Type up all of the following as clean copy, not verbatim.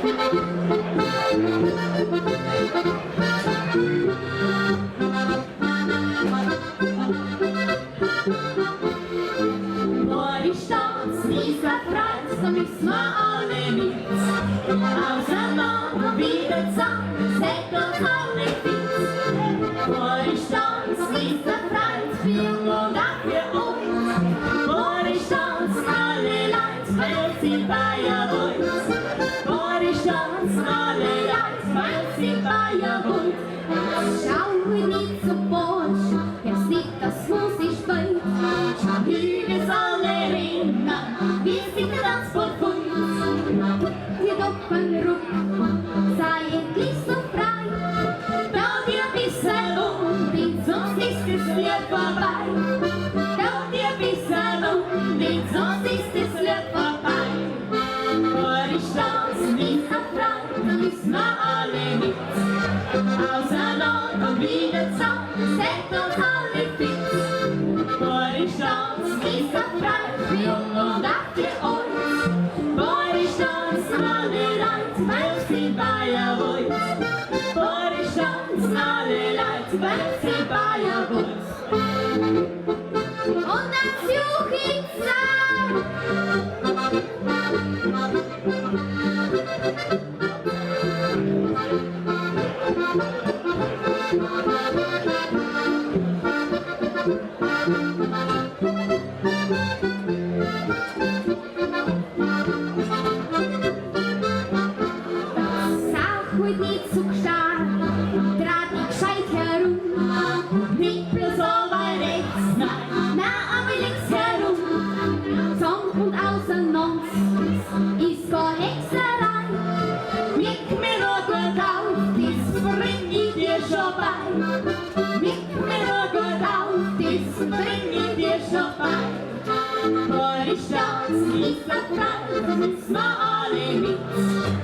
Mori Stolz, Lisa Preis, da müssen wir alle mit. Auseinander wieder zusammen, seht uns alle fit. Mori Stolz, Lisa Preis, für und auch für uns. Mori Stolz, alle Leute, weil sie Bayern wollt. Mori Stolz, alle Leute, weil sie Bayern wollt. Schau nicht so forsch, wer sieht, das muss ich weit. Schau hügels alle Rinder, wir sind das voll Fund. Ihr doch einen Ruck, sei endlich so frei. Dauert ihr ein bisschen unbedingt, sonst ist das Lied vorbei. Dauert ihr ein bisschen unbedingt, sonst ist das Lied vorbei. Mori Stolz, Lisa frei, dann müssen wir alle mit. Auseinander und wieder zusammen, seht uns alle fit. Mori Stolz, Lisa frei, für jung und auch für euch. Mori Stolz, alle Leute, weil sie Bayern wollt. Mori Stolz, alle Leute, weil sie Bayern wollt. Und das Juchitzer! Heute nicht so stark, draht ich gescheit herum. Nicht bloß allweil rechts, nein, aber links herum. Song und auseinander ist gar Hexerei. Mick mir noch gut auf, das bring ich dir schon bei. Mick mir noch gut auf, das bring ich dir schon bei. Mori Stolz, Lisa frei, da müssen wir alle mit.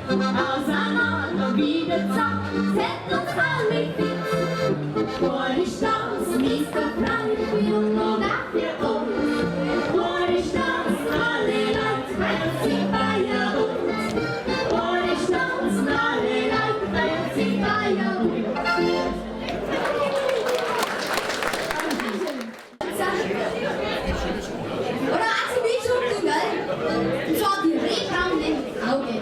Auseinander wieder zusammen, seht uns alle fit. Mori Stolz, Lisa frei, für jung und auch für uns. Mori Stolz, alle Leute, weil sie Bayern wollt. Mori Stolz, alle Leute, weil sie Bayern wollt. Oder also wie schon, gell? Und zwar die Rehbraune im Auge.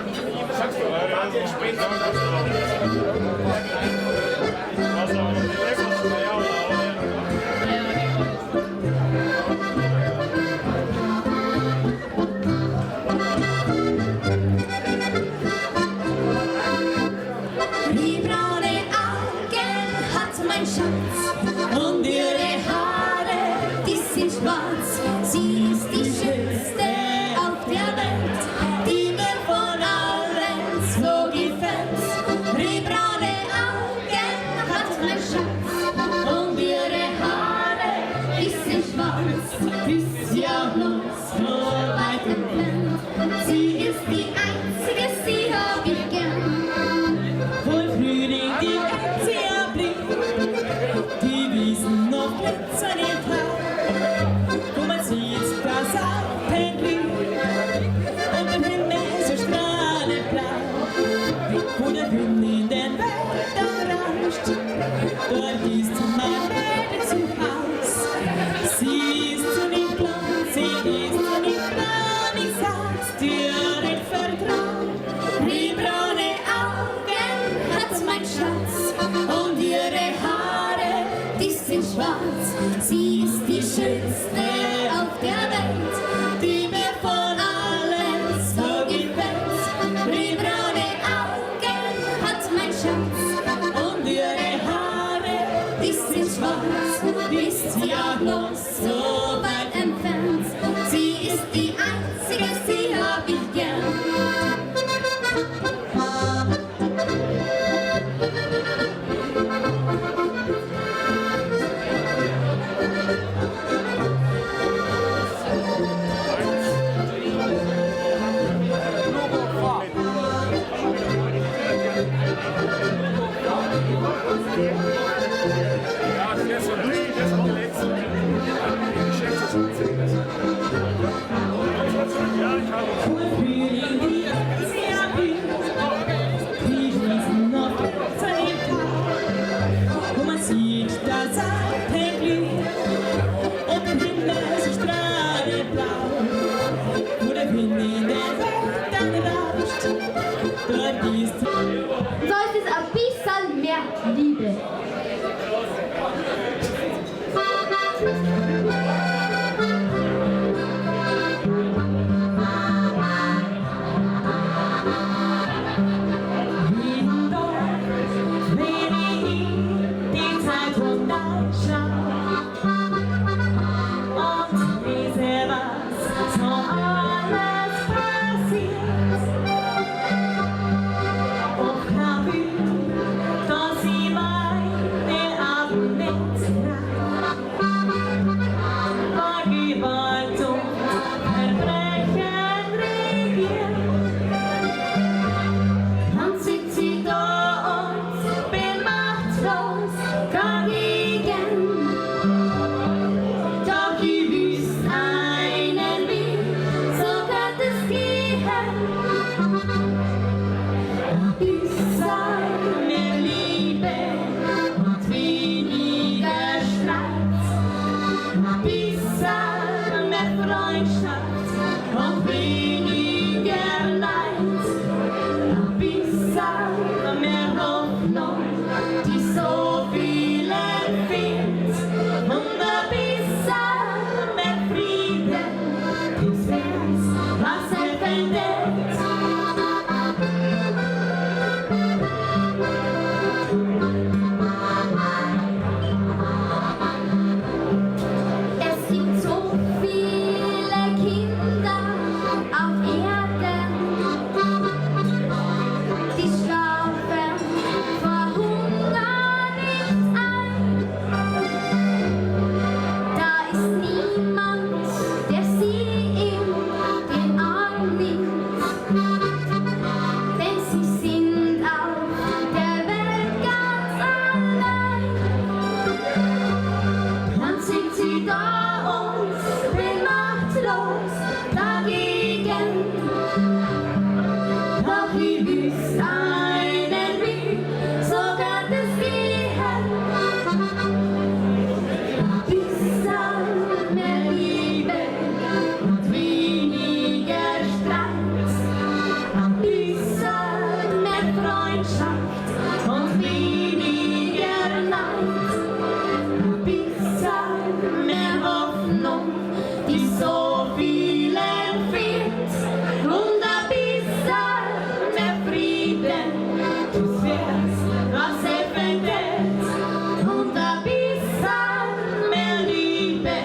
Die braune Augen hat mein Schatz und ihre Haare, die sind schwarz. Sie ist die schönste auf der Welt, die mir von allen so gefällt. Pizza, mehr Liebe und weniger Streit. Pizza, mehr Freundschaft und weniger Leid. Pizza, mehr Hoffnung, die so vielen fehlt. Und Pizza, mehr Frieden, das Herz, was verwendet. Es gibt so viele Kinder auf Erden, die schlafen vor Hunger nicht ein. Da ist niemand, der sie in den Arm nimmt, denn sie sind auf der Welt ganz allein. Dann sind sie da und bin machtlos dagegen. Doch wie wüsst einen will, so wird es gehen. Pizza, mehr Liebe und weniger Streit. Pizza, mehr Freundschaft und weniger Leid. Pizza, mehr Hoffnung, die so vielen fehlt. Und Pizza, mehr Frieden, das Herz, was verwendet. Und Pizza, mehr Liebe.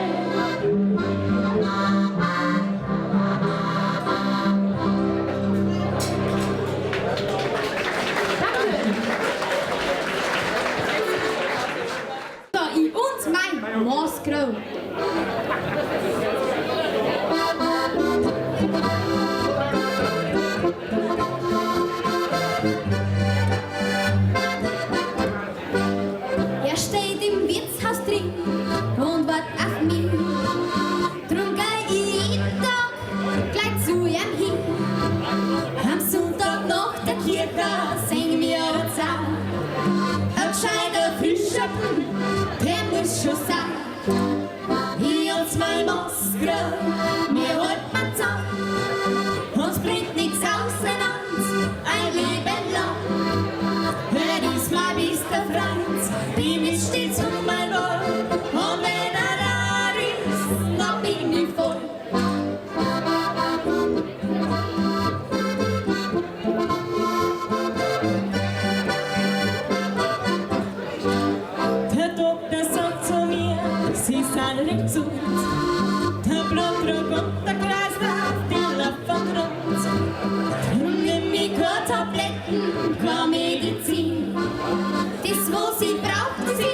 So, ich und mein Moskau. Er steht im Wirtshaus drin und wartet auf mich. Drum geh ich jeden Tag gleich zu ihm hin. Am Sonntag nach der Kirche sing mir ein Zahn. Ein gescheiter Fischschappen, der muss schon sein. Ich und mein Moskau, wir halten zusammen. Uns bringt nichts auseinander, ein Leben lang. Er ist mein bester Freund, ihm ist stets um mein Wort. Und wenn da ist, dann bin ich voll. Der Doktor sagt zu mir, sie sind recht gesund. Der Blutdruck und der Kreislauf, die läuft von Grund. Drum nimm ich keine Tabletten, keine Medizin. Das, was sie braucht, das ist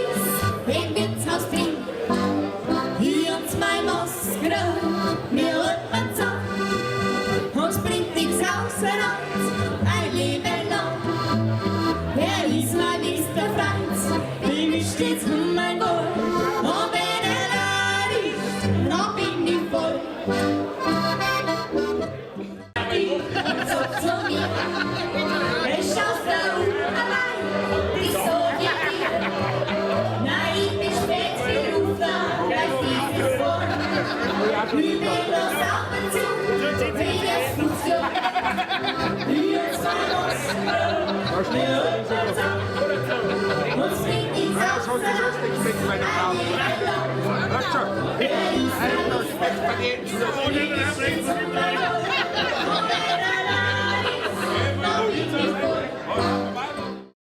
im Wirtshaus drin. Ich und mein Moskau, wir halten zusammen. Uns bringt nichts auseinander, ein Leben lang. Er ist mein bester Freund, ihm ist stets um mein Wohl. Und wenn da ist, dann bin ich voll. Ich sag zu mir, ich schaust da allein, ich so wie dir. Nein, ich bin spät berufen, gleich dieses Wort. Ich bin bloß ab und zu, wie es funktioniert. Ich und mein Moskau, wir halten zusammen. Uns bringt nichts auseinander, ein Leben lang. Er ist mein bester Freund, ihm ist stets um mein Wohl. Und wenn